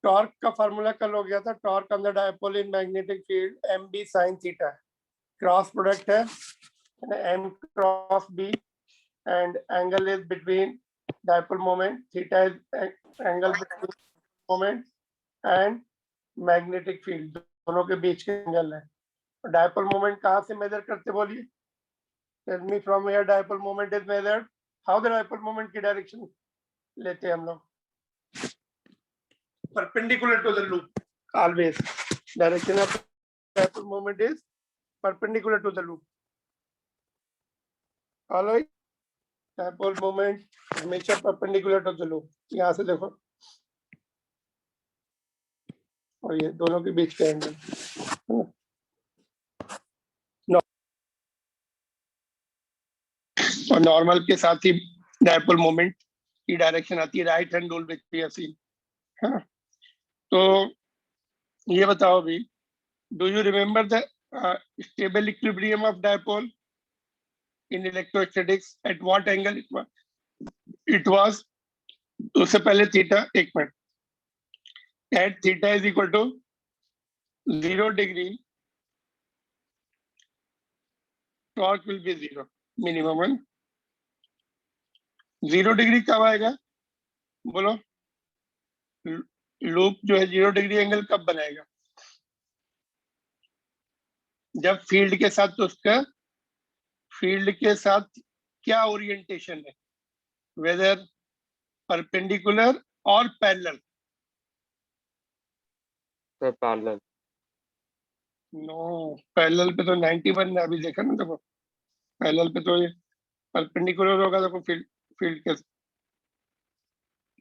Torque का formula कल हो गया था, torque on the dipole in magnetic field m B sine theta, cross product है m cross b and angle is between dipole moment, theta is angle between moment and magnetic field, दोनों के बीच के angle है। Dipole moment कहाँ से measure करते बोलिए? Tell me from where dipole moment is measured, how the dipole moment की direction लेते हैं हम लोग? perpendicular to the loop, always direction of dipole moment is perpendicular to the loop. All right, dipole moment हमेशा perpendicular to the loop, यहाँ से देखो और ये दोनों के बीच का एंगल और नॉर्मल के साथ ही डायपोल मोमेंट की डायरेक्शन आती है right hand rule which we have seen. तो ये बताओ भी, do you remember the stable equilibrium of dipole in electrostatics, at what angle it was? उससे पहले थीटा, एक minute, at theta is equal to 0 degree torque will be 0 minimum. 0 degree कब आएगा बोलो? लूप जो है 0 डिग्री एंगल कब बनाएगा? जब फील्ड के साथ, तो उसका फील्ड के साथ क्या ओरिएंटेशन है, वेदर परपेंडिकुलर और पैरेलल? पैरेलल। नो, पैरेलल पे तो 91 ने अभी देखा ना, देखो पैरेलल पे तो ये परपेंडिकुलर होगा, देखो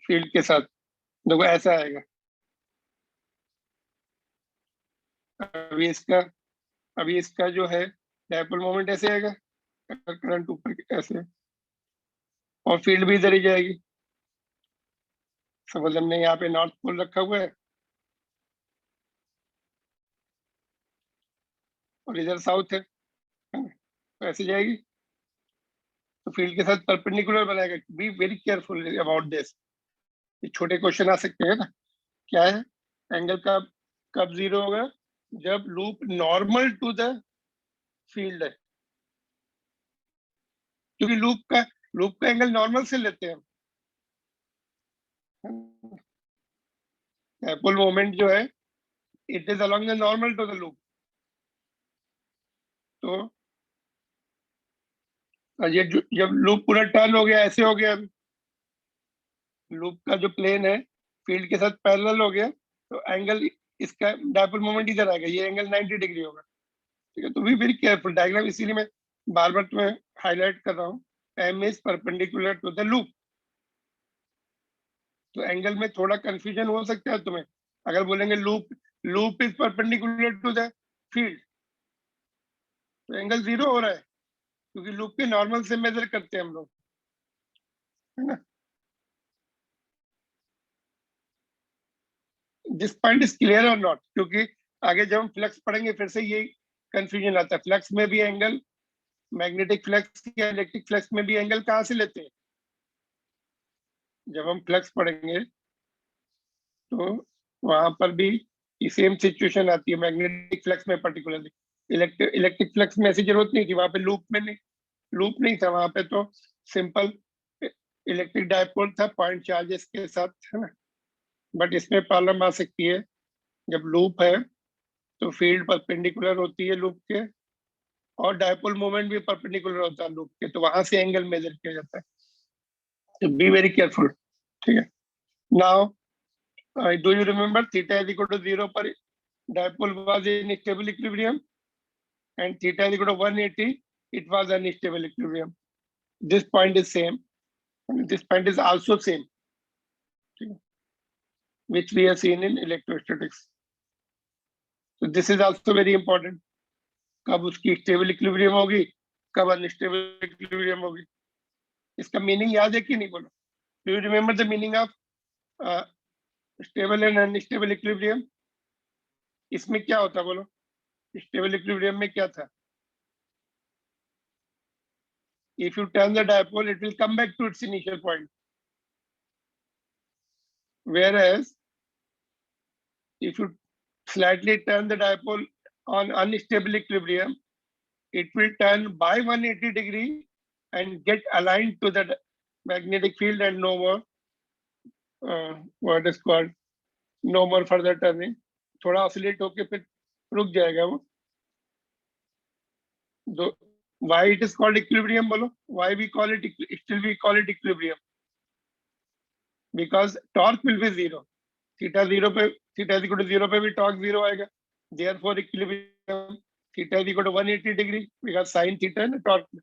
फील्ड के साथ देखो ऐसा आएगा। अभी इसका जो है डायपोल मोमेंट ऐसे आएगा, करंट ऊपर ऐसे, और फील्ड भी इधर ही जाएगी। सपोज हमने यहाँ पे नॉर्थ पोल रखा हुआ है और इधर साउथ है, तो ऐसे जाएगी, तो फील्ड के साथ परपेंडिकुलर बनाएगा। Be very careful about this, ये छोटे क्वेश्चन आ सकते हैं ना। क्या है एंगल का कब 0 होगा? जब loop normal to the field है, क्योंकि लूप का एंगल नॉर्मल से लेते हैं हम। डायपोल मोमेंट जो है it is along the normal to the loop. तो ये जब लूप पूरा टर्न हो गया, ऐसे हो गया, लूप का जो प्लेन है फील्ड के साथ पैरेलल हो गया, तो एंगल इसका डायपोल मोमेंट इधर आएगा, ये एंगल 90 डिग्री होगा। ठीक है, तो बी वेरी केयरफुल डायग्राम, इसीलिए मैं बार बार तुम्हें हाईलाइट कर रहा हूँ, M is perpendicular to the loop. तो एंगल में थोड़ा कंफ्यूजन हो सकता है तुम्हें, अगर बोलेंगे loop is perpendicular to the field, तो एंगल 0 हो रहा है, क्योंकि लूप के नॉर्मल से मेजर करते हैं हम लोग, है ना। दिस पॉइंट इज क्लियर और नॉट? क्योंकि आगे जब हम फ्लक्स पढ़ेंगे फिर से ये कंफ्यूजन आता है। फ्लक्स में भी एंगल, मैग्नेटिक फ्लक्स या इलेक्ट्रिक फ्लक्स में भी एंगल कहाँ से लेते हैं? जब हम फ्लक्स पढ़ेंगे तो वहां पर भी सेम सिचुएशन आती है, मैग्नेटिक फ्लक्स में पर्टिकुलरली। इलेक्ट्रिक फ्लक्स में ऐसी जरूरत नहीं थी, वहां पे लूप नहीं था, वहां पे तो सिंपल इलेक्ट्रिक डायपोल था पॉइंट चार्जेस के साथ, है ना। बट इसमें प्रॉब्लम आ सकती है, जब लूप है तो फील्ड परपेंडिकुलर होती है लूप के, और डायपोल मोमेंट भी परपेंडिकुलर होता है लूप के, तो वहां से एंगल मेजर किया जाता है। तो बी वेरी केयरफुल, ठीक है। Now do you remember theta is equal to 0 पर dipole was in stable equilibrium, and theta is equal to 180, it was unstable equilibrium. This point is same, and this point is also same, which we have seen in electrostatics. So this is also very important. कब उसकी stable equilibrium होगी, कब unstable equilibrium होगी, इसका meaning याद है कि नहीं बोलो? Do you remember the meaning of stable and unstable equilibrium? इसमें क्या होता बोलो? स्टेबल इक्विलिब्रियम में क्या था? If you turn the dipole, it will come back to its initial point. Whereas if you slightly turn the dipole on unstable equilibrium, it will turn by 180 degree and get aligned to the magnetic field and no more what is called no more further turning. थोड़ा oscillate होके फिर रुक जाएगा वो. Why it is called equilibrium बोलो? Why we call it still we call it equilibrium? Because torque will be zero. Theta 0 पे theta is equal to 0 पे भी torque 0 आएगा. Therefore equilibrium theta is equal to 180 degree because sin theta है ना torque.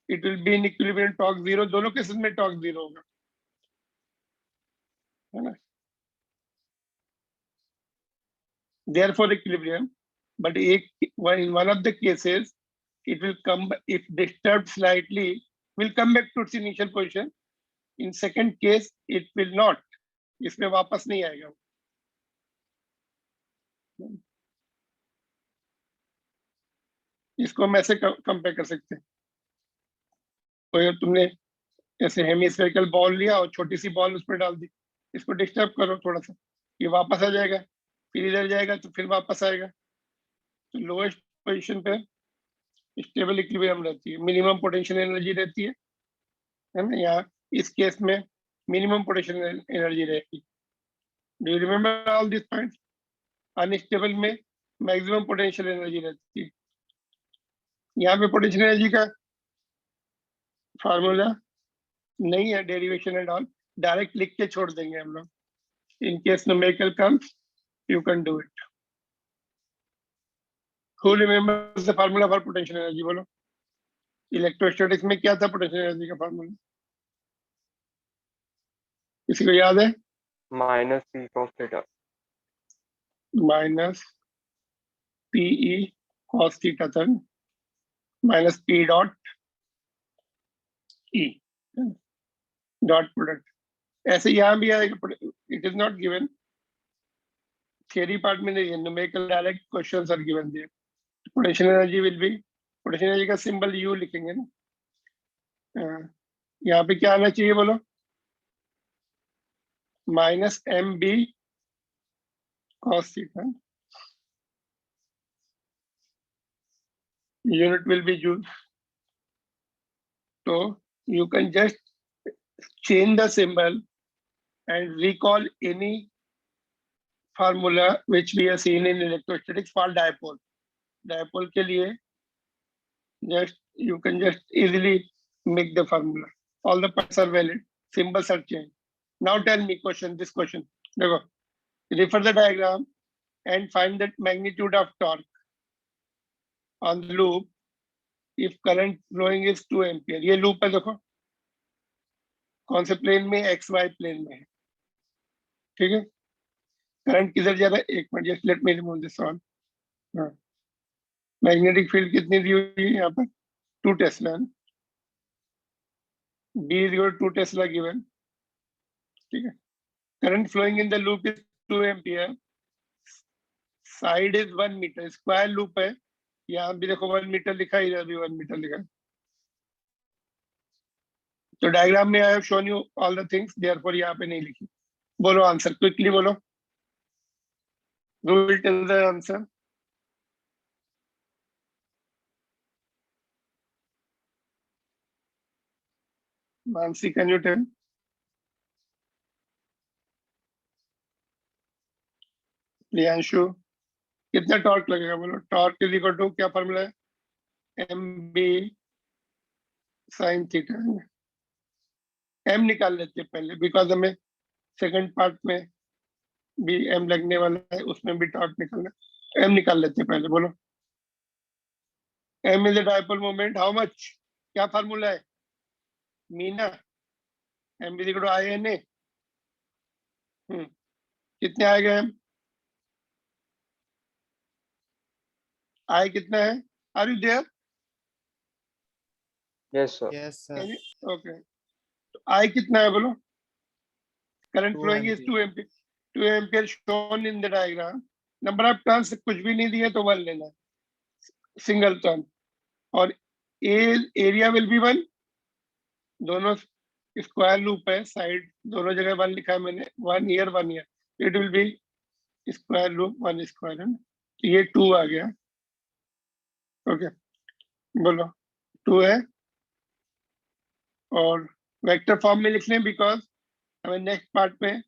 It will be in equilibrium torque 0. दोनों cases में torque 0 होगा, है ना? Therefore equilibrium. But in one of the cases, it will come, if disturbed slightly, will come back to its initial position. In second case, it will not. इसमें वापस नहीं आएगा. इसको हम ऐसे कंपेयर कर सकते हैं. तो तुमने ऐसे हेमिस्फेरिकल बॉल लिया और छोटी सी बॉल उस पर डाल दी, इसको डिस्टर्ब करो थोड़ा सा, ये वापस आ जाएगा, फिर इधर जाएगा तो फिर वापस आएगा. तो लोएस्ट पोजीशन पे स्टेबल इक्विलिब्रियम रहती है, मिनिमम पोटेंशियल एनर्जी रहती है ना. यहाँ इस केस में मिनिमम पोटेंशियल एनर्जी रहेगी. Do you remember all this points? Unstable में मैक्सिमम पोटेंशियल एनर्जी रहती है. यहाँ पे पोटेंशियल एनर्जी का फार्मूला नहीं है, डेरिवेशन एंड ऑल, डायरेक्ट लिख के छोड़ देंगे हम लोग. In case numerical comes you can do it. Who remembers the formula for potential energy? बोलो. इलेक्ट्रोस्टैटिक्स में क्या था पोटेंशियल एनर्जी का फार्मूला? किसी को याद है? Minus p cos theta. Minus p e cos theta था, minus p dot e dot product. ऐसे यहाँ भी आएगा. It is not given, theory part में नहीं है, numerical direct questions are given there. Potential energy will be, potential energy का symbol u लिखेंगे ना. यहाँ पे क्या आना चाहिए बोलो? Minus m b cos theta. Unit will be joule. तो you can just change the symbol and recall any formula which we have seen in electrostatics for dipole. Dipole के लिए just you can just easily make the formula. All the parts are valid. Symbols are changed. Now tell me this question. देखो, refer the diagram and find the magnitude of torque on the loop if current flowing is 2 ampere. ये loop है, देखो कौन से plane में? X Y plane में है. ठीक है. करंट किधर जा रहा है? एक minute, just let me remove this all. Magnetic field कितनी दी हुई है यहाँ पर? 2 tesla. B is equal to 2 tesla given. ठीक है. Current flowing in the loop is 2 ampere. Side is 1 metre. Square loop है. यहाँ भी देखो 1 मीटर लिखा है, इधर भी 1 मीटर लिखा है. तो डायग्राम में I have shown you all the things, therefore यहाँ पे नहीं लिखी. बोलो आंसर, क्विकली बोलो. Who will tell the answer? Mansi, can you tell? Priyanshu, कितना टॉर्क लगेगा बोलो? टॉर्क इज इक्वल टू क्या फॉर्मूला है? M B sine theta. M निकाल लेते हैं पहले, बिकॉज हमें सेकंड पार्ट में भी एम लगने वाला है, उसमें भी टॉर्क निकालना. एम निकाल लेते हैं पहले. बोलो. M is the dipole moment. How much? क्या फार्मूला है Meena? M is equal to I N A. कितने आएगा एम? आई कितना है? Are you there? Yes sir. Yes, sir. Okay. तो आई कितना है बोलो? Current 2 flowing is 2 ampere. 2 ampere shown in the diagram. Number of turns कुछ भी नहीं दिए तो 1 लेना, सिंगल टर्न. और एरिया विल बी 1. दोनों स्क्वायर लूप है, साइड दोनों जगह 1 लिखा है मैंने. 1 year 1 year. It will be square loop 1 square है ना, तो ये 2 आ गया। ओके, बोलो 2 है, और वेक्टर फॉर्म में लिख लें बिकॉज हमें नेक्स्ट पार्ट में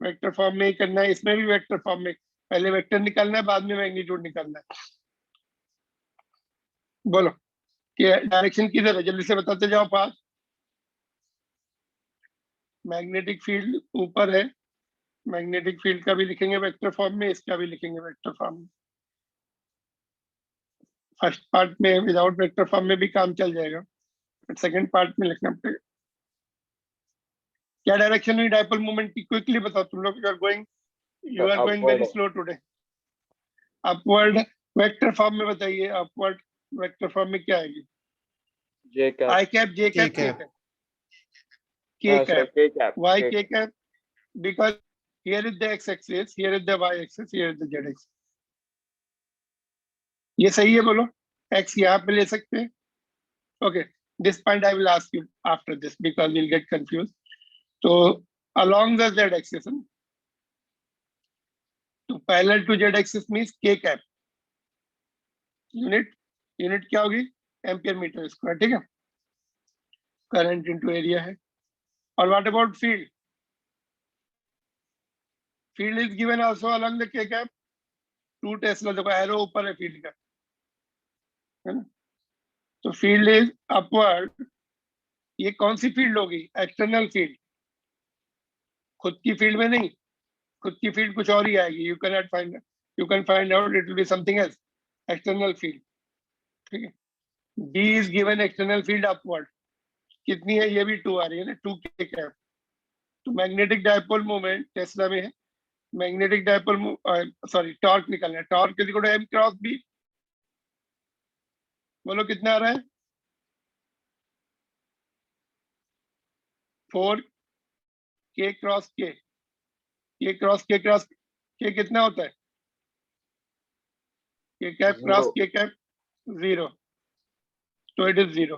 वेक्टर फॉर्म में ही करना है। इसमें भी वेक्टर फॉर्म में पहले वेक्टर निकालना है, बाद में मैग्नीट्यूड निकालना है। बोलो कि डायरेक्शन किधर है, जल्दी से बताते जाओ पास। मैग्नेटिक फील्ड ऊपर है, मैग्नेटिक फील्ड का भी लिखेंगे वेक्टर फॉर्म में, इसका भी लिखेंगे वेक्टर फॉर्म में। फर्स्ट पार्ट में विदाउट वेक्टर फॉर्म में भी काम चल जाएगा, बट सेकंड पार्ट में लिखना पड़ेगा। क्या डायरेक्शन हुई डायपोल मोमेंट की, क्विकली बताओ तुम लोग। You are going very slow today. Upward vector form में बताइए, अपवर्ड वेक्टर फॉर्म में क्या आएगी? J cap. I cap, J cap, K cap, K cap, K cap. Y K K cap, because here is the X axis, here is the Y axis, here is the Z axis. ये सही है, बोलो। X यहाँ पे ले सकते हैं। Okay, this point I will ask you after this because will get confuse. तो along the z axis, तो parallel to z axis means k cap. Unit क्या होगी? एम्पियर मीटर स्क्वायर, ठीक है। करंट इनटू एरिया है। और what about field? Field is given also along the k cap 2 Tesla. देखो arrow ऊपर है फील्ड का, है ना। तो फील्ड इज अपवर्ड। ये कौन सी फील्ड होगी? एक्सटर्नल फील्ड, खुद की फील्ड में नहीं। खुद की फील्ड कुछ और ही आएगी। You can find out, it will be something else. External field, ठीक है। D is given external field upward. कितनी है? ये भी 2 आ रही है ना, 2 के कैप। तो मैग्नेटिक डायपोल मोमेंट टेस्ला में है। मैग्नेटिक डायपोल सॉरी टॉर्क निकलना है। Torque is equal to m cross b। बोलो कितना आ रहा है? 4 k cross k। k cross k cross k कितना होता है? k cap cross k cap 0, तो इट इज 0।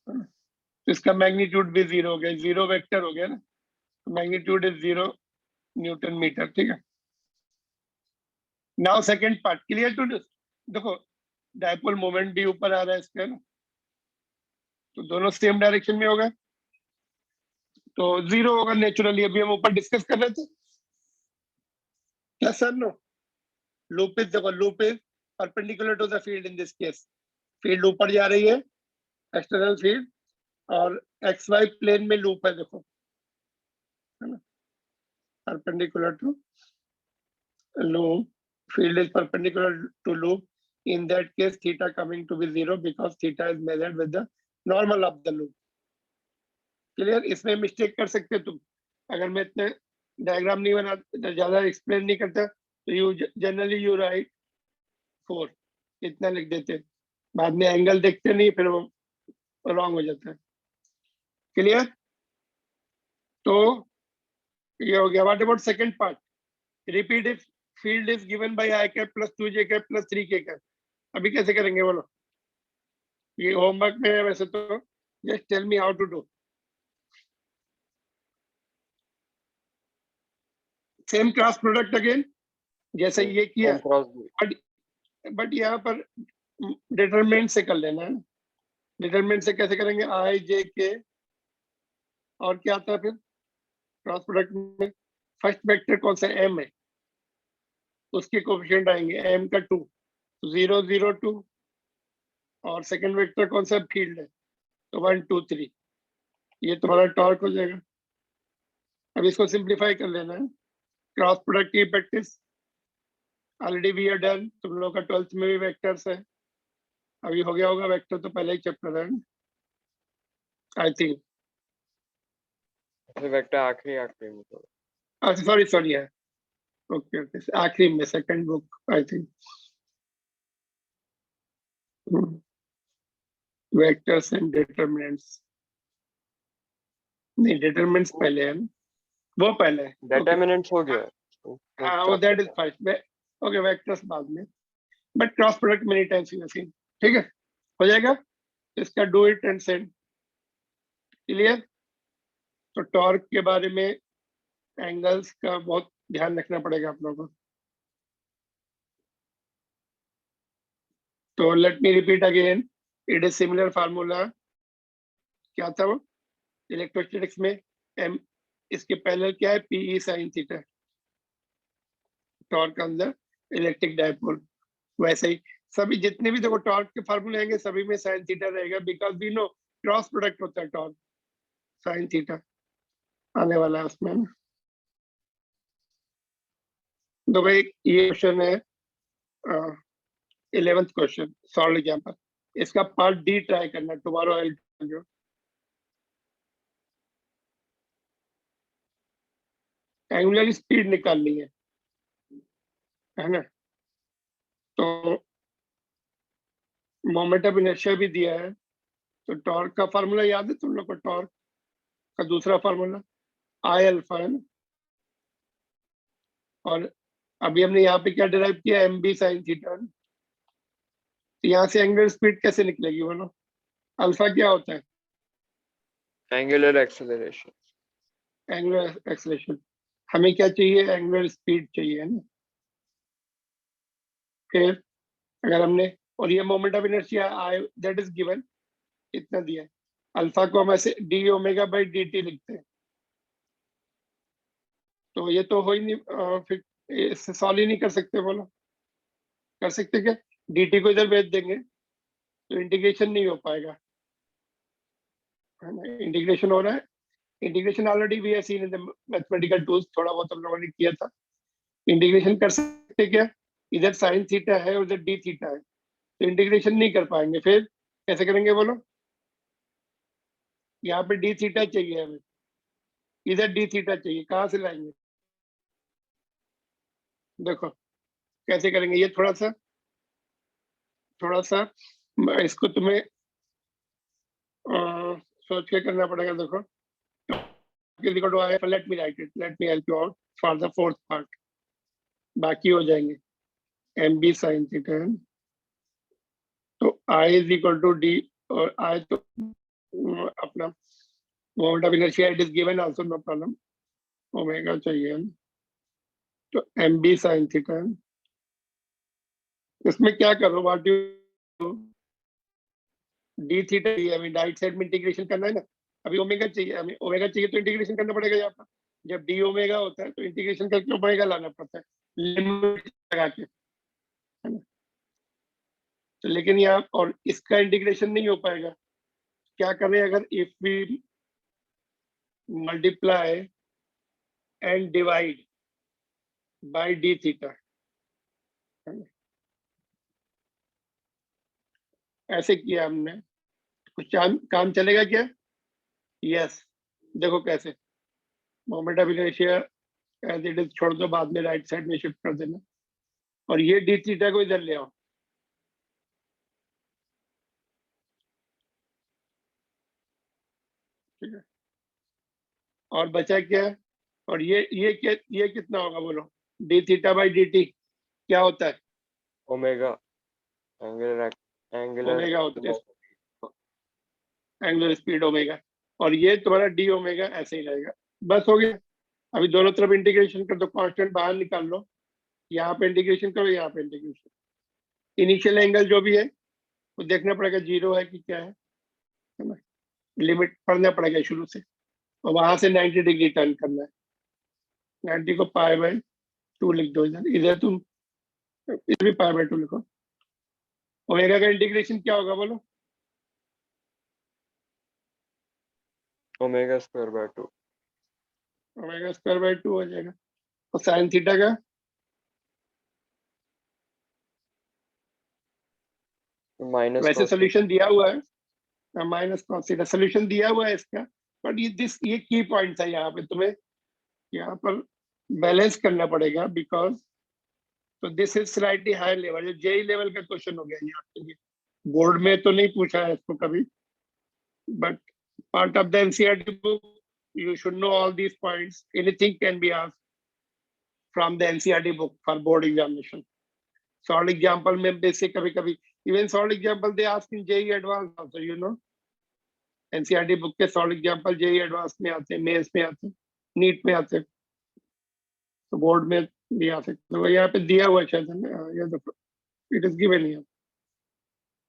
तो इसका मैग्नीट्यूड भी 0 हो गया, 0 वेक्टर हो गया ना। तो मैग्नीट्यूड इज 0 न्यूटन मीटर, ठीक है। Now second part, clear to this? देखो डायपोल मोमेंट भी ऊपर आ रहा है इसका ना, तो दोनों सेम डायरेक्शन में होगा, तो 0 होगा नेचुरली। अभी हम ऊपर डिस्कस कर रहे थे क्या सर? नो, लूप इज, देखो loop is perpendicular to the field in this case. Field ऊपर जा रही है, एक्सटर्नल फील्ड, और एक्स वाई प्लेन में लूप है, देखो, है ना। Perpendicular to loop, field is perpendicular to loop. In that case, theta coming to be 0 because theta is measured with the normal of the loop. Clear? इसमें mistake कर सकते तुम, अगर मैं इतने डायग्राम नहीं बना, ज्यादा एक्सप्लेन नहीं करता, तो यू जनरली यू राइट 4, इतना लिख देते, बाद में एंगल देखते नहीं, फिर वो रॉन्ग हो जाता है। क्लियर? तो ये हो गया। What about second part? Repeat if field is given by I cap plus 2j cap plus 3k cap. अभी कैसे करेंगे बोलो? ये होमवर्क में है वैसे तो, just tell me how to do. Same cross product again, जैसे ये किया, M cross B. बट यहाँ पर डिटरमिनेंट से कर लेना है। डिटरमिनेंट से कैसे करेंगे? आई जे के, और क्या आता है फिर क्रॉस प्रोडक्ट में? फर्स्ट वेक्टर कौन सा? एम है, उसके कोफिशिएंट आएंगे एम का 2, 0 0 2, और सेकंड वेक्टर कौन सा? फील्ड है, तो 1 2 3। ये तुम्हारा टॉर्क हो जाएगा। अब इसको सिंप्लीफाई कर लेना है। क्रॉस प्रोडक्ट की practice already we are done. तुम लोग का 12th में भी वेक्टर्स है, अभी हो गया होगा वेक्टर, तो पहले ही चैप्टर है आई थिंक। वेक्टर आखिरी में तो। अच्छा सॉरी है, ओके ओके, आखिरी में second book I think. Vectors and determinants, नहीं डिटरमिनेंट्स पहले है ना, वो पहले है। डिटरमिनेंट्स हो गया। हाँ वो that is first, okay vectors बाद में, but cross product many times you have seen, ठीक है, हो जाएगा। इसका do it and send. Clear? तो टॉर्क के बारे में एंगल्स का बहुत ध्यान रखना पड़ेगा आप लोगों को। तो let me repeat again, it is similar formula. क्या था वो इलेक्ट्रोस्टैटिक्स में? एम, इसके पहले क्या है? पीई साइन थीटा, टॉर्क अंदर इलेक्ट्रिक डायपोल। वैसे ही सभी जितने भी देखो टॉर्क के फार्मूले आएंगे सभी में साइन थीटा रहेगा, because we know cross product होता है टॉर्क साइन थीटा आने वाला है उसमें ना। तो भाई ये क्वेश्चन है 11th क्वेश्चन सॉल्व एग्जाम्पल। इसका पार्ट डी ट्राई करना टुमारो। आई जो एंगुलर स्पीड निकालनी है ना। तो मोमेंट ऑफ इनर्शिया भी दिया है, तो टॉर्क का फार्मूला याद है तुम लोग को? टॉर्क का दूसरा फार्मूला आई अल्फा है ना। और अभी हमने यहाँ पे क्या डिराइव किया? M B sine theta. तो यहाँ से एंगुलर स्पीड कैसे निकलेगी बोलो? अल्फा क्या होता है? Angular acceleration. Angular acceleration. हमें क्या चाहिए? एंगुलर स्पीड चाहिए है ना। फिर अगर हमने, और ये moment of inertia I that is given, इतना दिया है। अल्फा को हम ऐसे D omega by D T लिखते हैं। तो ये तो हो ही नहीं, फिर इससे सॉल्व ही नहीं कर सकते बोलो। कर सकते क्या? dt को इधर भेज देंगे तो इंटीग्रेशन नहीं हो पाएगा, है ना। इंटीग्रेशन हो रहा है, integration already we have seen in the mathematical tools, थोड़ा बहुत हम लोगों ने किया था। इंटीग्रेशन कर सकते क्या? इधर साइन थीटा है और इधर डी थीटा है, तो इंटीग्रेशन नहीं कर पाएंगे। फिर कैसे करेंगे बोलो? यहाँ पे डी थीटा चाहिए हमें, इधर डी थीटा चाहिए, कहाँ से लाएंगे? देखो कैसे करेंगे ये, थोड़ा सा इसको तुम्हें सोच के करना पड़ेगा। देखो let me write it, let me help you out for the fourth part, बाकी हो जाएंगे। एम बी साइन थीटा, तो I is equal to d, और आई तो अपना moment of inertia it is given also, no problem, omega चाहिए। तो M B sine theta, इसमें क्या करो? व्हाट यू डी थीटा चाहिए हमें, राइट साइड में इंटीग्रेशन करना है ना। अभी ओमेगा चाहिए हमें, ओमेगा चाहिए तो इंटीग्रेशन करना पड़ेगा यहाँ पर। जब डी ओमेगा होता है तो इंटीग्रेशन करके ओमेगा लाना पड़ता है, लिमिट लगा के, है ना। तो लेकिन यहाँ और इसका इंटीग्रेशन नहीं हो पाएगा। क्या करें? अगर if we multiply and divide by d theta, ऐसे किया हमने, कुछ काम चलेगा क्या? यस। देखो कैसे, moment of inertia as it is छोड़ दो, बाद में राइट साइड में शिफ्ट कर देना, और ये डी थीटा को इधर ले आओ। ठीक है, और बचा क्या? और ये कितना होगा बोलो? D theta by D T क्या होता है? ओमेगा। एंगुलर ओमेगा होता है, एंगुलर। एंगुलर स्पीड ओमेगा, और ये तुम्हारा डी ओमेगा ऐसे ही रहेगा। बस हो गया। अभी दोनों तरफ इंटीग्रेशन कर दो, कांस्टेंट बाहर निकाल लो, यहाँ पे इंटीग्रेशन करो, यहाँ पे इंटीग्रेशन। इनिशियल एंगल जो भी है वो देखना पड़ेगा, जीरो है कि क्या है ना। लिमिट पढ़ना पड़ेगा शुरू से, और वहां से 90 डिग्री टर्न करना है। 90 को पाई बाई 2 लिख दो, इधर इधर तुम इधर भी पाई बाई 2 लिखो। ओमेगा का इंटीग्रेशन क्या होगा बोलो? Omega square by 2। Omega square by 2 हो जाएगा। और साइन थीटा का माइनस वैसे कॉस। सोल्यूशन दिया हुआ है, माइनस कॉस थीटा सोल्यूशन दिया हुआ है इसका, बट ये की पॉइंट है यहाँ पे, तुम्हें यहाँ पर बैलेंस करना पड़ेगा, बिकॉज तो this is slightly higher level, जो जेई लेवल का क्वेश्चन हो गया ये आपके लिए। बोर्ड में तो नहीं पूछा है इसको कभी, but part of the NCERT book, you should know all these points. Anything can be asked from the NCERT book for board examination. Solid example में basic कभी-कभी, even solid example they ask in JEE advanced also, you know. NCERT book के solid example JEE advanced में आते हैं, mains में आते हैं, NEET में आते हैं, तो बोर्ड में भी आ सकते हैं। तो यहाँ पे दिया हुआ है शायद, ये देखो, it is given here.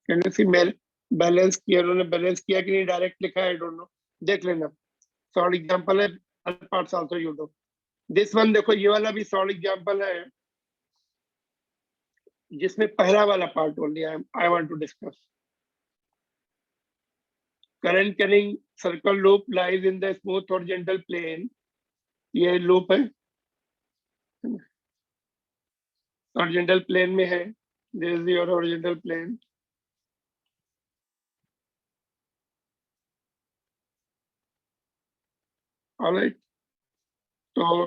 Can you see मेल बैलेंस किया, उन्होंने बैलेंस किया कि नहीं, डायरेक्ट लिखा है, आई डोंट नो, देख लेना। सॉलिड एग्जांपल है, other parts also you do this one. देखो ये वाला भी सॉलिड एग्जांपल है जिसमें पहला वाला part only I want to discuss. Current carrying circle loop lies in the smooth horizontal plane, ये लूप है हॉरिजॉन्टल प्लेन में है, this is your horizontal plane. Alright, तो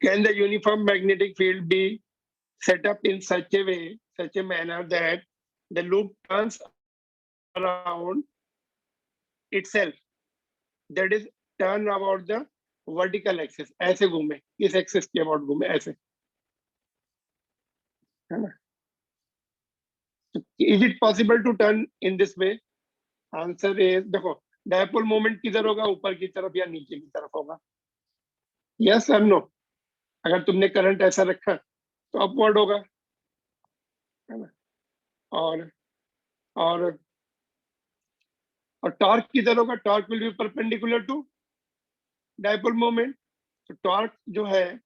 can the uniform magnetic field be set up in such a way, such a manner that the loop turns around itself, that is turn about the vertical axis, ऐसे घूमे, इस axis के about घूमे ऐसे, है ना? Is it possible to turn in this way? Answer is, देखो dipole moment किधर होगा, ऊपर की तरफ या नीचे की तरफ होगा, यस और नो? अगर तुमने करंट ऐसा रखा तो अपवर्ड होगा, है ना? और और टॉर्क किधर होगा, torque will be perpendicular to dipole moment. तो टॉर्क जो है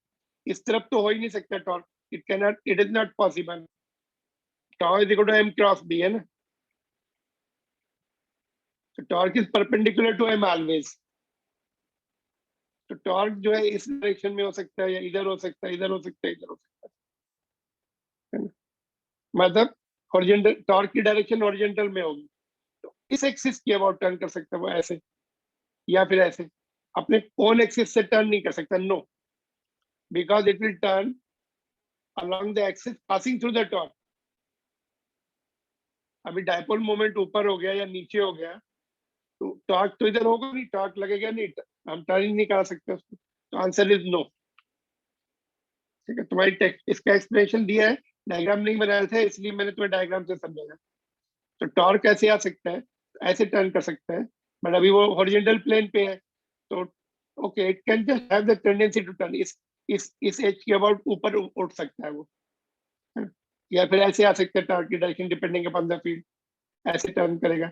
इस तरफ तो हो ही नहीं सकता, torque it can not, it is not possible. Torque is equal to M cross B, है ना? तो torque is perpendicular to M always. तो टॉर्क जो है इस डायरेक्शन में हो सकता है, या इधर हो सकता है, इधर हो सकता है, इधर हो सकता है ना? मतलब हॉरिजॉन्टल टॉर्क की डायरेक्शन हॉरिजॉन्टल में होगी, तो इस एक्सिस के अबाउट टर्न कर सकता है वो ऐसे, या फिर ऐसे। अपने ओन एक्सिस से टर्न नहीं कर सकता, no, because it will turn along the axis passing through the torque। अभी डायपोल मोमेंट ऊपर हो गया या नीचे हो गया तो टॉर्क तो इधर होगा नहीं, टॉर्क लगेगा नहीं, हम टर्न नहीं कर सकते उसको, तो आंसर इज नो। ठीक है, तुम्हारी टेक्स्ट इसका एक्सप्लेनेशन दिया है, डायग्राम नहीं बनाया था इसलिए मैंने तुम्हें डायग्राम से समझाया। तो टॉर्क ऐसे आ सकता है, ऐसे टर्न कर सकता है, बट अभी वो हॉरिजॉन्टल प्लेन पे है, तो okay it can just have the tendency to turn, इस एज के अबाउट ऊपर उठ सकता है वो, या फिर ऐसे आ सकता है, टॉर्क की direction depending upon the field, ऐसे टर्न करेगा,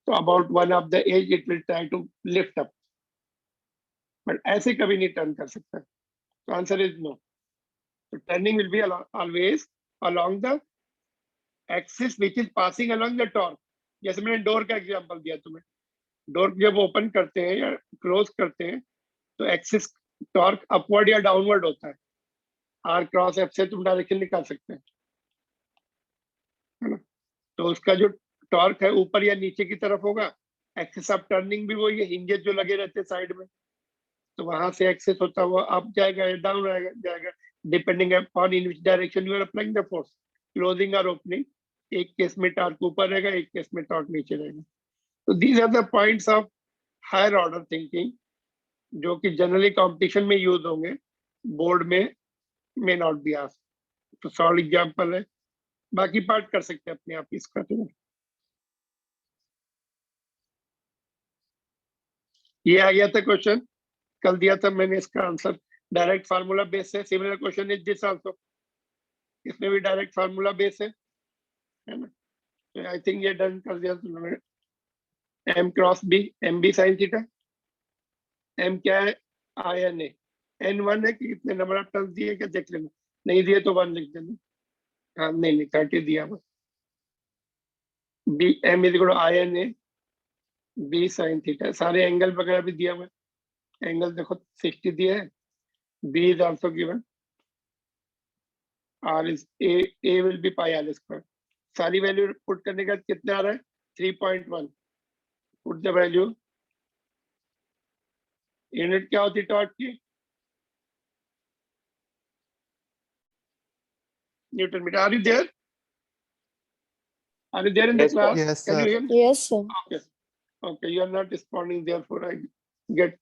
तो about one of the edge it will try to lift up, but ऐसे कभी नहीं टर्न कर सकता, तो आंसर इज नो। तो turning will be always along the axis which is passing along the torque. जैसे मैंने डोर का एग्जांपल दिया तुम्हें, डोर जब ओपन करते हैं या क्लोज करते हैं तो एक्सिस टॉर्क अपवर्ड या डाउनवर्ड होता है, आर क्रॉस एफ से तुम डायरेक्शन निकाल सकते हैं, है ना? तो उसका जो टॉर्क है ऊपर या नीचे की तरफ होगा, एक्सिस ऑफ टर्निंग भी वो ये हिंजेस जो लगे रहते हैं साइड में, तो वहां से एक्सेस होता हुआ अप जाएगा या डाउन जाएगा, depending upon in which direction you are applying the force, closing और ओपनिंग। एक केस में टॉर्क ऊपर रहेगा, एक केस में टॉर्क नीचे रहेगा। तो these are the points of higher order thinking जो कि जनरली कॉम्पिटिशन में यूज होंगे, बोर्ड में मे नॉट बी आस्क्ड। तो सॉलिड एग्जांपल है, बाकी पार्ट कर सकते हैं अपने आप इसका। तो ये आ गया था क्वेश्चन, कल दिया था मैंने इसका आंसर, डायरेक्ट फार्मूला बेस है। Similar question is this also, इसमें भी डायरेक्ट फार्मूला बेस है ना? तो आई थिंक ये डन कर दिया तुमने। M cross B, M B sine theta, M क्या है, I N A, N one है कि कितने नंबर ऑफ टर्न्स दिए क्या देख लेना, नहीं दिए तो वन लिख देना। हाँ नहीं 30 दिया हुआ। B M is equal to I N A B sine theta, सारे एंगल वगैरह भी दिया हुआ है, एंगल देखो 60 दिया है, B is also given, R is A will be pi R square. सारी वैल्यू पुट करने का कितना आ रहा है, 3.1। पुट द वैल्यू, यूनिट क्या होती है टॉर्क की, newton metre. Are you there, are you there in the Yes, sir. Class? Yes, can you sir. Here? Yes, sir. Okay. Okay, you are not responding, therefore I get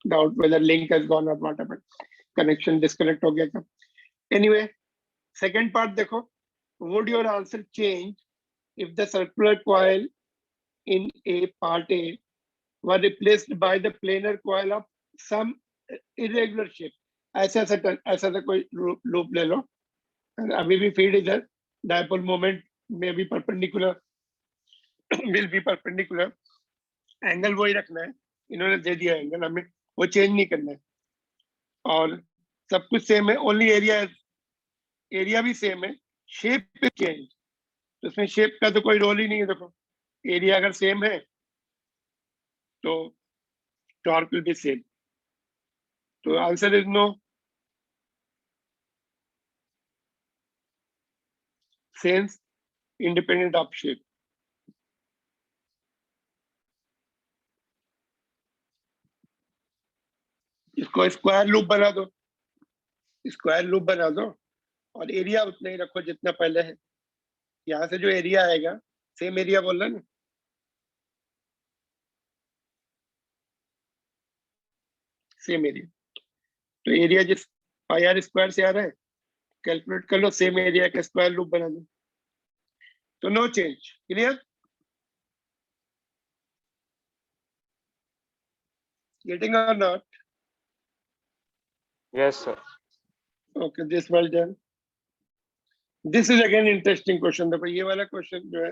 doubt whether link has gone or what happened. Connection disconnect हो गया क्या? Anyway, second part देखो, would your answer change if the circular coil in a part A were replaced by the planar coil of some irregular shape? ऐसा कोई loop ले लो, अभी भी feed इधर, डायपोल मोमेंट में भी perpendicular will be perpendicular, angle वही रखना है, इन्होंने दे दिया एंगल, हमें वो चेंज नहीं करना है, और सब कुछ सेम है, ओनली एरिया भी सेम है, शेप पे चेंज, तो इसमें शेप का तो कोई रोल ही नहीं है। देखो एरिया अगर सेम है तो टॉर्क विल बी सेम, तो answer is no, sense independent of shape. इसको स्क्वायर लूप बना दो, स्क्वायर लूप बना दो, और एरिया उतना ही रखो जितना पहले है, यहाँ से जो एरिया आएगा सेम एरिया बोल रहा है ना, सेम एरिया, तो एरिया जिस पाई आर स्क्वायर से आ रहा है कैलकुलेट कर लो, सेम एरिया का स्क्वायर लूप बना दो, तो no change. Clear? Getting or not? Yes, sir. Okay, this well done. This is again interesting question. देखो ये वाला क्वेश्चन जो है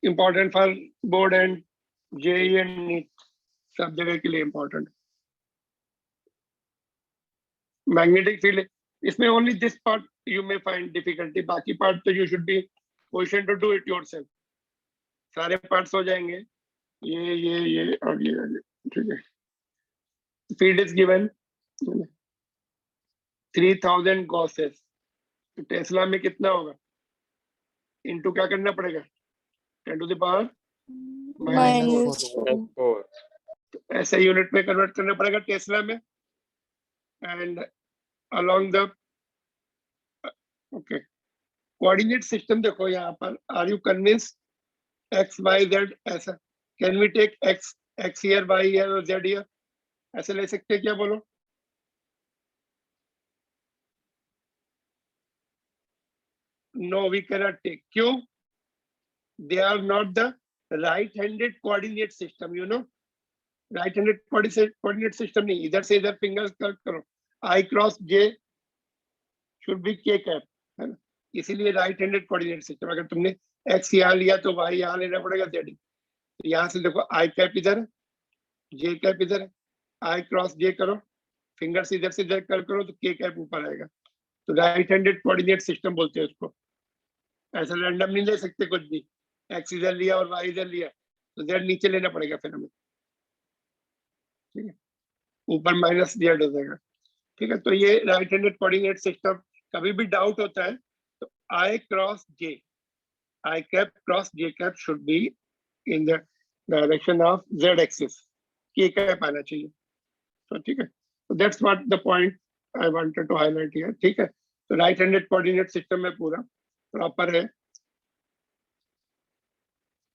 important for board and JEE and NEET, सब जगह के लिए इंपॉर्टेंट। मैग्नेटिक फील्ड, इसमें only this part you may find difficulty, बाकी पार्ट तो you should be position to do it yourself, सारे पार्ट्स हो जाएंगे, ये और ये, ठीक है। फील्ड इज गिवन 3000 गॉसेस, तो टेस्ला में कितना होगा, इनटू क्या करना पड़ेगा, 10 टू द पावर -4. -4. ऐसे यूनिट में कन्वर्ट करना पड़ेगा टेस्ला में, and along the okay coordinate system. देखो यहाँ पर, are you convince x y z ऐसा, can we take x x here, y here और जेड हियर, ऐसे ले सकते हैं क्या, बोलो? नो वी कैनॉट टेक, क्यों? They are not the right handed coordinate system, you know, right handed coordinate system नहीं, इधर से इधर फिंगर्स करो, I cross J should be K cap, है ना, इसीलिए राइट हैंडेड कोऑर्डिनेट सिस्टम। अगर तुमने एक्स यहाँ लिया तो वाई यहाँ लेना पड़ेगा, जेड, तो यहाँ से देखो आई कैप इधर है, जे कैप इधर है, आई क्रॉस जे करो, फिंगर्स इधर से इधर करो तो के कैप ऊपर आएगा, तो राइट हैंडेड कोऑर्डिनेट सिस्टम बोलते हैं उसको। ऐसा रैंडम नहीं ले सकते कुछ भी, एक्स इधर लिया और वाई इधर लिया तो जेड नीचे लेना पड़ेगा फिर हमें, ठीक है, ऊपर माइनस जेड हो जाएगा, ठीक है। तो ये राइट हैंडेड कोऑर्डिनेट सिस्टम, कभी भी डाउट होता है तो i cross j, i cap cross j cap should be in the direction of z axis, k cap आना चाहिए, तो ठीक है, तो that's what the point I wanted to highlight here, ठीक है। तो राइट हैंडेड कोऑर्डिनेट सिस्टम में पूरा प्रॉपर है,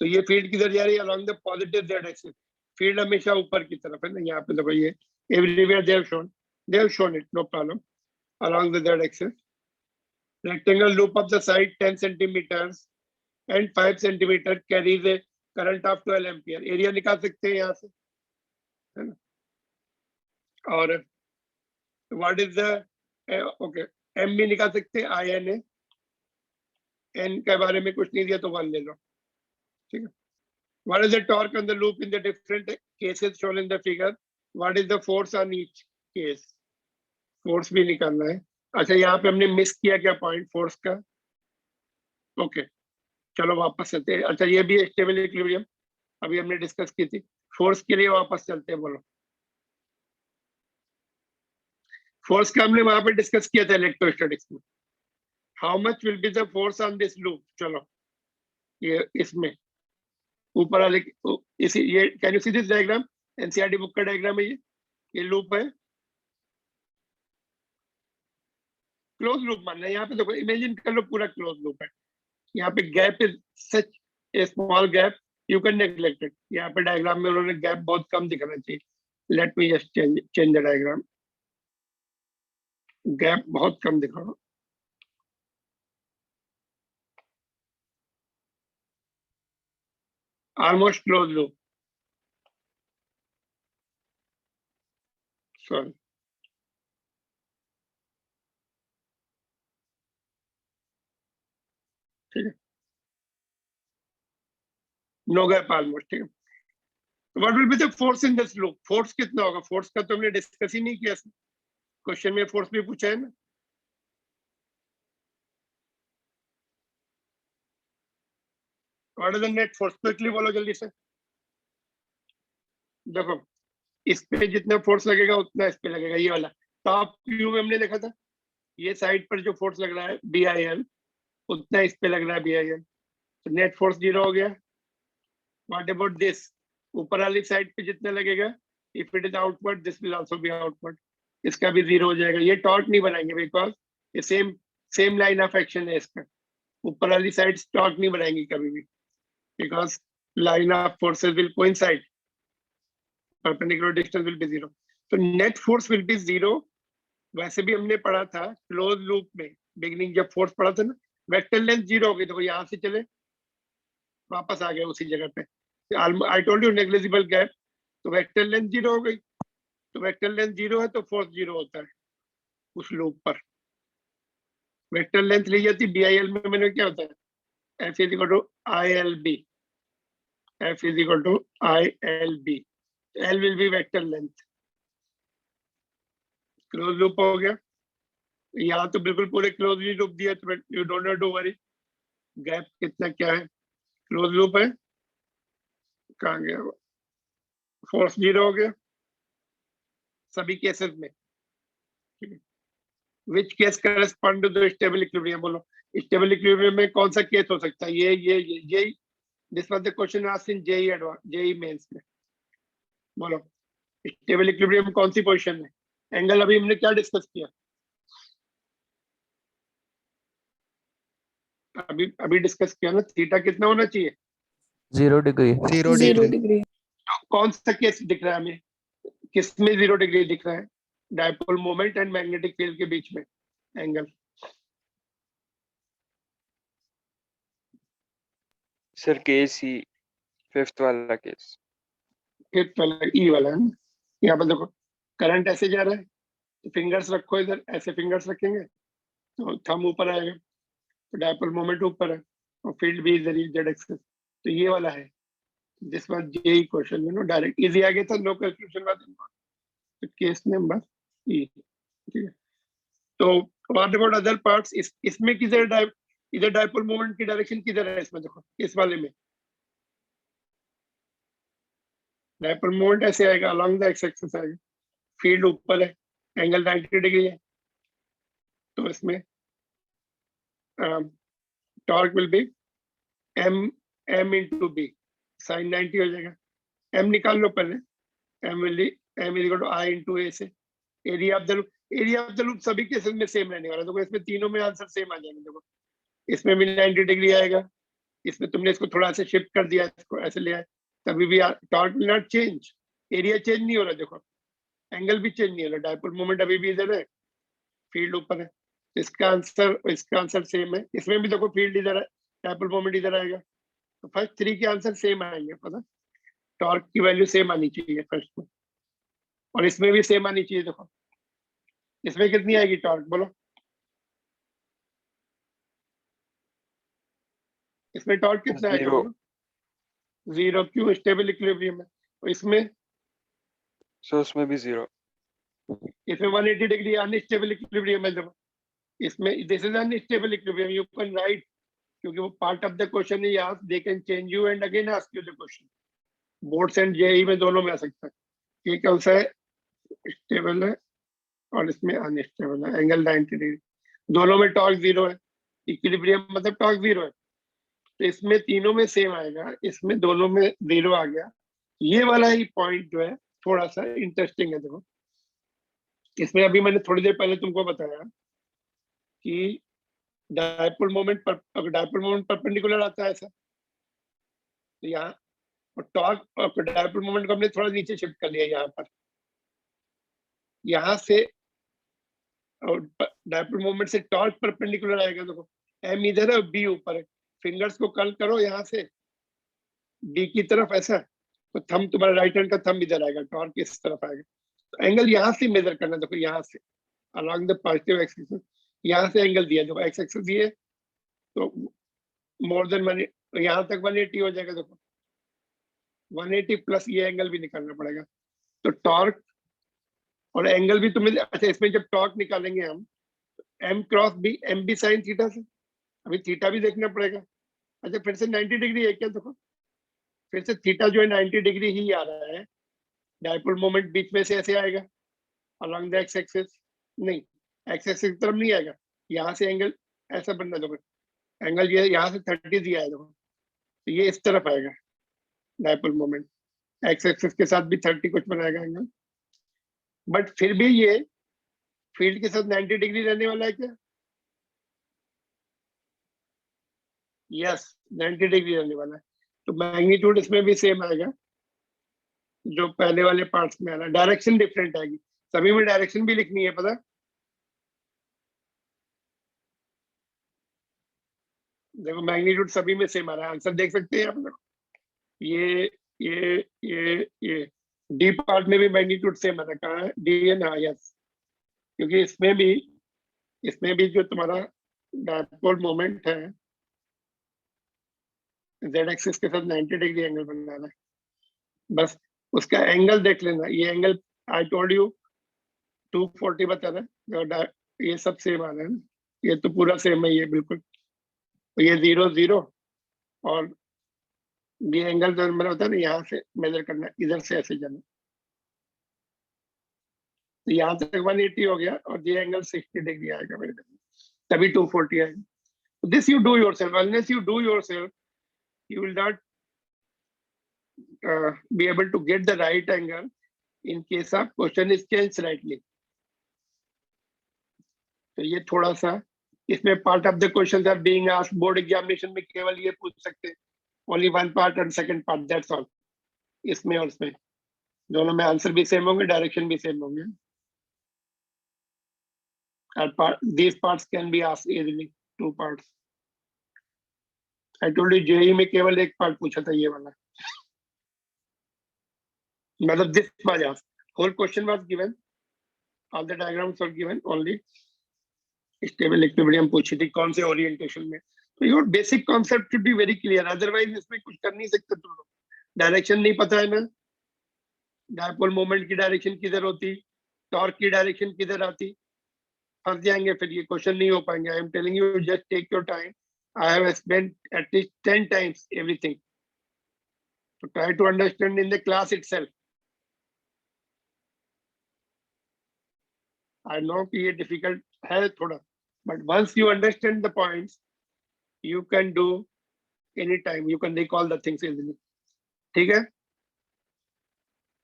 तो ये फील्ड किधर जा रही है, along the positive Z axis, field हमेशा ऊपर की तरफ है ना, यहाँ पे देखो ये everywhere they have shown it, no problem, along the Z axis, rectangle loop of the side 10 centimeters and 5 centimeter carries a current of 12 ampere, area निकाल सकते हैं यहाँ से, है ना, और what is the okay M भी निकाल सकते हैं, आई एन ए, एन के बारे में कुछ नहीं दिया तो 1 ले लो, ठीक है। What is the torque on the loop in the different cases shown in the figure, what is the force on each case, force भी निकालना है। अच्छा यहाँ पे हमने मिस किया क्या पॉइंट फोर्स का, ओके चलो वापस चलते हैं। अच्छा ये भी स्टेबल इक्विलिब्रियम अभी हमने डिस्कस की थी, फोर्स के लिए वापस चलते हैं, बोलो फोर्स का हमने वहां पे डिस्कस किया था इलेक्ट्रोस्टैटिक्स में, how much will be the force on this loop, चलो ये इसमें ऊपर वाले इसी ये can you see this diagram, NCERT book का डायग्राम है ये लूप है, क्लोज लूप मानना है यहाँ पे, देखो इमेजिन कर लो पूरा क्लोज लूप है, यहाँ पे gap is such A small gap, you can neglect it, यहाँ पे डायग्राम में उन्होंने गैप बहुत कम दिखाना चाहिए, let me just change the diagram, gap बहुत कम दिखाओ, ऑलमोस्ट क्लोज लूप, सॉरी ठीक है, नो गैप ऑलमोस्ट। ठीक है, what will be the force in this loop? Force कितना होगा? फोर्स का तो हमने डिस्कस ही नहीं किया, क्वेश्चन में फोर्स भी पूछा है ना। What is the net force? Quickly बोलो जल्दी से। देखो, इस पे जितना फोर्स लगेगा उतना इस पे लगेगा, ये वाला टॉप व्यू में हमने देखा था, ये साइड पर जो फोर्स लग रहा है BIL, उतना इस पे लग रहा है BIL, तो नेट फोर्स 0 हो गया। What about this? ऊपर वाली साइड पे जितना लगेगा, if it is outward this will also be outward, इसका भी 0 हो जाएगा। ये टॉर्क नहीं बनाएंगे बिकॉज ये same same line of action है इसका। ऊपर वाली साइड टॉर्क नहीं बनाएंगी कभी भी, because line of forces will coincide, perpendicular distance will be 0, तो नेट फोर्स विल बी 0। वैसे भी हमने पढ़ा था क्लोज लूप में, बिगिनिंग जब फोर्स पढ़ा था ना, वेक्टर लेंथ 0 हो गई, तो यहाँ से चले वापस आ गए उसी जगह पे। I told you negligible gap, तो वेक्टर लेंथ 0 हो गई, तो वेक्टर लेंथ 0 है तो फोर्स 0 होता है उस लूप पर। वेक्टर लेंथ ली जाती BIL में, मैंने क्या होता है F is equal to ILB, F is equal to ILB, L will be vector length. Close loop हो गया, यहाँ तो बिल्कुल पूरे क्लोज लूप दिया, तो you don't have to worry gap कितना क्या है। क्लोज लूप है, कहाँ गया वो? फोर्स 0 हो गया सभी केसेस में। Which case correspond to the stable equilibrium? बोलो, स्टेबल इक्विलिब्रियम में कौन सा केस हो सकता है? ये this was the question asked in JEE Mains में। बोलो, स्टेबल इक्विलिब्रियम में कौन सी पोजीशन है? एंगल अभी हमने क्या डिस्कस किया? अभी डिस्कस किया ना, थीटा कितना होना चाहिए? 0 डिग्री। 0 0 डिग्री। डिग्री। कौन सा केस दिख रहा है हमें? किसमें 0 डिग्री दिख रहा है? Dipole moment and magnetic field के बीच में एंगल। सर केस ही, फिफ्थ वाला केस। फिफ्थ वाला ई वाला है ना। यहाँ पर देखो, करंट ऐसे जा रहा है, तो फिंगर्स रखो इधर, ऐसे फिंगर्स रखेंगे तो थंब ऊपर आएगा, तो डायपोल मोमेंट ऊपर है और फील्ड भी इधर ही जेड एक्सिस, तो ये वाला है। This was JEE question, you know, direct easy आ गया था, नो कंफ्यूजन वाला। तो केस नंबर ई, ठीक है। तो व्हाट अबाउट अदर पार्ट्स? इसमें किधर इधर डायपोल मोमेंट की डायरेक्शन किधर है? इसमें देखो, इस वाले में डायपोल मोमेंट ऐसे आएगा, अलोंग द एक्स एक्सिस आएगा, फील्ड ऊपर है, एंगल 90 डिग्री है, तो इसमें torque will B m into b, sin 90 हो जाएगा। m निकाल लो पहले, m is equal to I into a से। एरिया ऑफ द लूप सभी केसेस में सेम रहने वाला है। देखो, इसमें तीनों में आंसर सेम आ जाएंगे। देखो, इसमें भी 90 डिग्री आएगा, इसमें तुमने इसको थोड़ा सा शिफ्ट कर दिया, इसको ऐसे लिया है, तभी भी torque will not change, area change नहीं हो रहा। देखो, एंगल भी चेंज नहीं हो रहा, डायपोल मोमेंट अभी भी इधर है, फील्ड ऊपर है, इसका आंसर सेम है। इसमें भी देखो, फील्ड इधर है, डायपोल मोमेंट इधर आएगा, तो फर्स्ट 3 के आंसर सेम आएंगे। पता, टॉर्क की वैल्यू सेम आनी चाहिए फर्स्ट में, और इसमें भी सेम आनी चाहिए। देखो, इसमें कितनी आएगी टॉर्क? बोलो, इसमें टॉर्क कितना आएगा? 0। बोलो, 0। क्यों? स्टेबल इक्विलिब्रियम है। तो इसमें सो उसमें भी 0। 180 डिग्री अनस्टेबल इक्विलिब्रियम है। देखो, इसमें this is unstable equilibrium, you can write, क्योंकि वो पार्ट ऑफ द क्वेश्चन है, यार they can change you and again ask you the question. Boards and JEE में दोनों में आ सकता है। ये कौन सा है? स्टेबल है और इसमें अनस्टेबल है, एंगल 90 डिग्री, दोनों में टॉर्क 0 है। इक्विलिब्रियम मतलब टॉर्क 0 है, तो इसमें तीनों में सेम आएगा, इसमें दोनों में 0 आ गया। ये वाला ही पॉइंट जो है थोड़ा सा इंटरेस्टिंग है। देखो, इसमें अभी मैंने थोड़ी देर पहले तुमको बताया कि डायपोल मोमेंट परपेंडिकुलर आता है ऐसा, तो यहाँ और टॉर्क डायपोल मोमेंट को हमने थोड़ा नीचे शिफ्ट कर लिया यहाँ पर, यहाँ से डायपोल मोमेंट से टॉर्क परपेंडिकुलर आएगा। देखो, m इधर है, b ऊपर है, फिंगर्स को कर्ल करो यहाँ से b की तरफ ऐसा, तो थंब तुम्हारा राइट हैंड का थंब इधर आएगा, टॉर्क इस तरफ आएगा। तो एंगल यहाँ से मेजर करना। देखो, यहाँ से अलोंग द पॉजिटिव एक्सिस, यहाँ से एंगल दिया। देखो, एक्स एक्सिस ये, तो मोर देन 1, तो यहाँ तक 180 हो जाएगा। देखो 180 प्लस ये एंगल भी निकालना पड़ेगा। तो टॉर्क और एंगल भी तुम्हें, अच्छा इसमें जब टॉर्क निकालेंगे हम, M cross B, M B sine theta से, अभी थीटा भी देखना पड़ेगा। अच्छा फिर से 90 डिग्री है क्या? देखो फिर से थीटा जो है 90 डिग्री ही आ रहा है। डायपोल मोमेंट बीच में से ऐसे आएगा अलॉन्ग द एक्स एक्सिस, नहीं एक्स एक्सिस की तरफ नहीं आएगा, यहाँ से एंगल ऐसा बनना। देखो एंगल ये यहाँ से 30 दिया है, देखो तो ये इस तरफ आएगा डायपोल मोमेंट, एक्स एक्सिस के साथ भी 30 कुछ बनाएगा एंगल। बट फिर भी ये फील्ड के साथ 90 डिग्री रहने वाला है क्या? यस 90 डिग्री रहने वाला है। तो मैग्नीट्यूड इसमें भी सेम आएगा जो पहले वाले पार्ट्स में आ रहा है, डायरेक्शन डिफरेंट आएगी। सभी में डायरेक्शन भी लिखनी है, पता? देखो मैग्नीट्यूड सभी में सेम आ रहा है, आंसर देख सकते हैं आप लोग। ये ये डी पार्ट में भी मैग्नीट्यूड सेम आ रहा है, कहाँ है? डी एन, हाँ यस, क्योंकि इसमें भी जो तुम्हारा डायपोल मोमेंट है जेड एक्सिस के साथ 90 डिग्री एंगल बनाना है, बस उसका एंगल देख लेना। ये एंगल आई टोल्ड यू 240 बता रहा है, ये सब सेम आ रहा है ना, ये तो पूरा सेम है ये बिल्कुल। तो ये 0 0 और ये एंगल जो मैंने बताया ना, यहाँ से मेजर करना है, इधर से ऐसे जाना। तो यहाँ तक 180 हो गया और ये एंगल 60 डिग्री आएगा मेरे को, तभी 240 आएगा। This you do yourself, unless you do yourself you will not be able to get the right angle in case of question is changed slightly. तो ये थोड़ा सा इसमें part of the questions are being asked, board examination में केवल ये पूछ सकते हैं only one part and second part, that's all. इसमें और इसमें दोनों में आंसर भी सेम होंगे, डायरेक्शन भी सेम होंगे, और these parts can be asked easily, 2 parts. I told you JEE में केवल एक पार्ट पूछा था, ये वाला, मतलब this was asked, whole question was given, all the diagrams were given, only stable equilibrium पूछी थी कौन से ओरिएंटेशन में। तो your basic concept should be very clear, otherwise इसमें कुछ कर नहीं सकते तुम लोग। डायरेक्शन नहीं पता है ना, डायपोल मोमेंट की डायरेक्शन किधर होती, टॉर्क की डायरेक्शन किधर आती, फंस जाएंगे, फिर ये क्वेश्चन नहीं हो पाएंगे। I am telling you, just take your time, I have spent at least 10 times everything, तो try to understand in the class itself. I know कि ये डिफिकल्ट है थोड़ा, but once you understand the points you can do anytime, you can recall the things easily, ठीक है?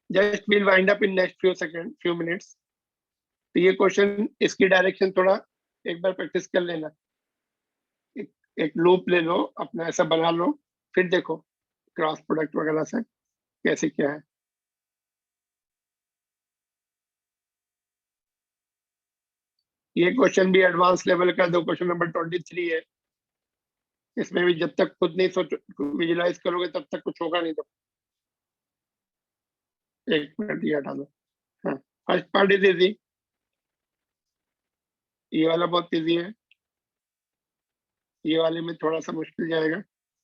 just we'll wind up in next few minutes। तो ये question, इसकी direction थोड़ा एक बार प्रैक्टिस कर लेना, एक लूप ले लो अपना, ऐसा बना लो, फिर देखो क्रॉस प्रोडक्ट वगैरह से कैसे क्या है। ये क्वेश्चन भी एडवांस लेवल का, दो क्वेश्चन नंबर 23 है, इसमें भी जब तक खुद नहीं सोच विजुलाइज करोगे तब तक कुछ होगा नहीं। तो एक मिनट ये हटा दो। हाँ, फर्स्ट पार्ट इज इजी, ये वाला बहुत इजी है, ये वाले में थोड़ा सा मुश्किल जाएगा,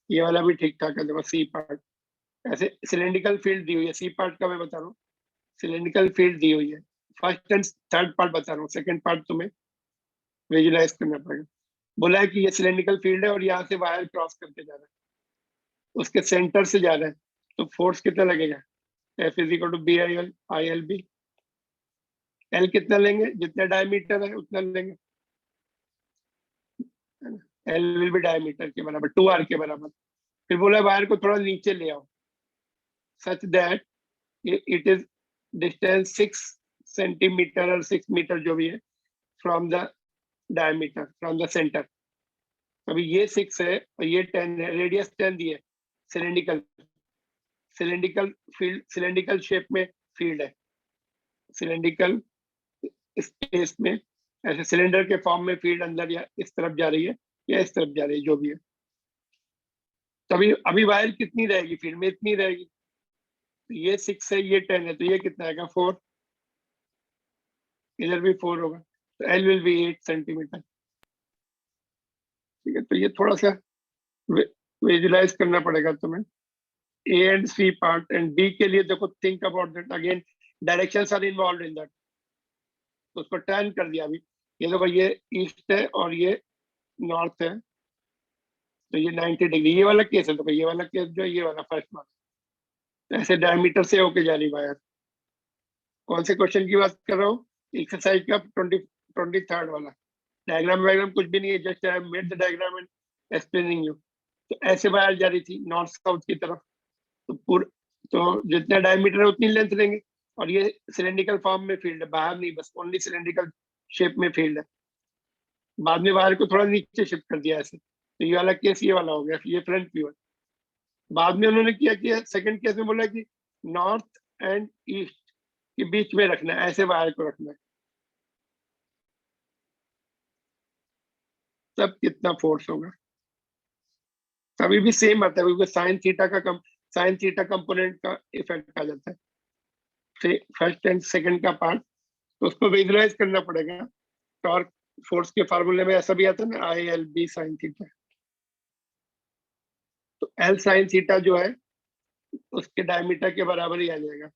ये वाला भी ठीक ठाक है। देखो सी पार्ट, ऐसे सिलेंड्रिकल फील्ड दी हुई है, सी पार्ट का मैं बता रहा हूँ, सिलेंड्रिकल फील्ड दी हुई है। फर्स्ट एंड थर्ड पार्ट बता रहा हूँ, सेकंड पार्ट तुम्हें विजुलाइज करना पड़ेगा। बोला है कि ये सिलेंड्रिकल फील्ड है और यहाँ से वायर क्रॉस करके जा रहा है, उसके सेंटर से जा रहा है, तो फोर्स कितना लगेगा? F is equal to B I L, I L B. L कितना लेंगे? जितना डायमीटर है उतना लेंगे, एल विल बी डायमीटर के बराबर, 2r के बराबर। फिर बोला वायर को थोड़ा नीचे ले आओ, such that it is distance 6 centimetre और 6 मीटर जो भी है from the diameter, from the centre. अभी ये 6 है और ये 10 है, रेडियस 10 दी है। सिलेंड्रिकल फील्ड, सिलेंड्रिकल शेप में फील्ड है, सिलेंड्रिकल स्पेस में ऐसे सिलेंडर के फॉर्म में फील्ड अंदर या इस तरफ जा रही है या इस तरफ जा रही है, जो भी है। तभी अभी वायर कितनी रहेगी फील्ड में? इतनी रहेगी। तो ये 6 है, ये 10 है, तो ये कितना आएगा? 4। इधर भी 4 होगा, तो एल विल बी 8 सेंटीमीटर। ठीक है, तो ये थोड़ा सा विजुलाइज करना पड़ेगा तुम्हें A and C part, and B के लिए देखो think about that again, directions are involve in that. तो उसको टर्न कर दिया अभी, ये देखो ये ईस्ट है और ये नॉर्थ है, तो ये 90 डिग्री ये वाला केस है। तो ये वाला केस जो है ये वाला फर्स्ट वाला, ऐसे डायमीटर से होके जा रही वायर। कौन से क्वेश्चन की बात कर रहा हूँ? एक्सरसाइज का 23rd वाला। डायग्राम वायग्राम कुछ भी नहीं है, just I made the diagram and explaining you. तो ऐसे वायर जा रही थी नॉर्थ साउथ की तरफ, तो जितना डायमीटर है उतनी लेंथ लेंगे, और ये सिलेंड्रिकल फॉर्म में फील्ड है, बाहर नहीं, बस ओनली सिलेंड्रिकल शेप में फील्ड है। बाद में वायर को थोड़ा नीचे शिफ्ट कर दिया ऐसे, तो ये वाला केस ये वाला हो गया, ये फ्रंट व्यू है। बाद में उन्होंने किया कि सेकंड केस में बोला कि नॉर्थ एंड ईस्ट के बीच में रखना है, ऐसे वायर को रखना है। तब कितना फोर्स होगा? कभी भी सेम आता है, क्योंकि साइन थीटा कंपोनेंट का इफेक्ट आ जाता है फर्स्ट एंड सेकंड का पार्ट, तो उसको विजुलाइज करना पड़ेगा। टॉर्क फोर्स के फार्मूले में ऐसा भी आता है ना, I L B sine theta. तो एल साइन थीटा जो है उसके डायमीटर के बराबर ही आ जाएगा।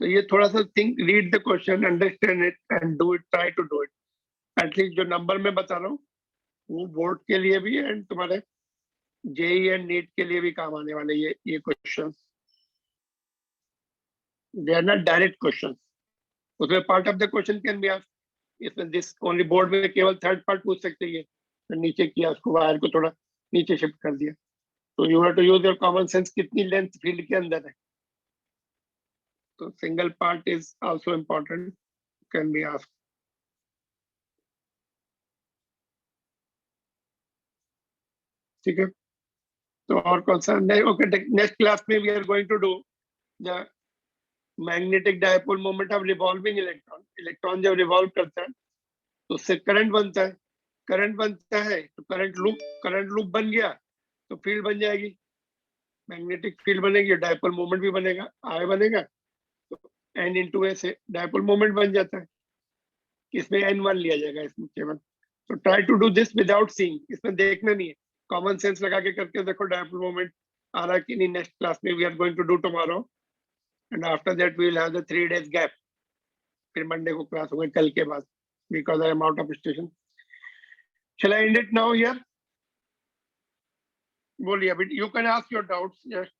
तो ये थोड़ा सा think, read the question, understand it and do it, try to do it. At least जो नंबर में बता रहा हूँ वो बोर्ड के लिए भी एंड तुम्हारे जेई एंड नीट के लिए भी काम आने वाले ये question. They are not direct question, उसमें part of the question can be asked. इसमें दिस ओनली बोर्ड में केवल थर्ड पार्ट पूछ सकते हैं। तो नीचे किया, उसको वायर को थोड़ा नीचे शिफ्ट कर दिया। तो you have to use your common sense, कितनी लेंथ फील्ड के अंदर है। तो single part is also important, can be asked. ठीक है, तो और कौन सा? ओके, नेक्स्ट क्लास में we are going to do the magnetic dipole moment of revolving electron. Electron जब रिवॉल्व करता है तो उससे करंट बनता है, करंट बनता है तो करंट लूप बन गया तो फील्ड बन जाएगी, मैग्नेटिक फील्ड बनेगी, डायपोल मोमेंट भी बनेगा, आई बनेगा, तो एन इंटू ए से डायपोल मोमेंट बन जाता है। इसमें n1 लिया जाएगा इसमें केवल। तो try to do this without seeing, इसमें देखना नहीं है, कॉमन सेंस लगा के करके देखो डायपोल मोमेंट आ रहा है कि नहीं। नेक्स्ट क्लास में we are going to do tomorrow, and after that we will have the 3 days gap. फिर मंडे को क्लास होगी कल के बाद, because I am out of station. Shall I end it now here? बोलिए, अभी you can ask your doubts. Yes.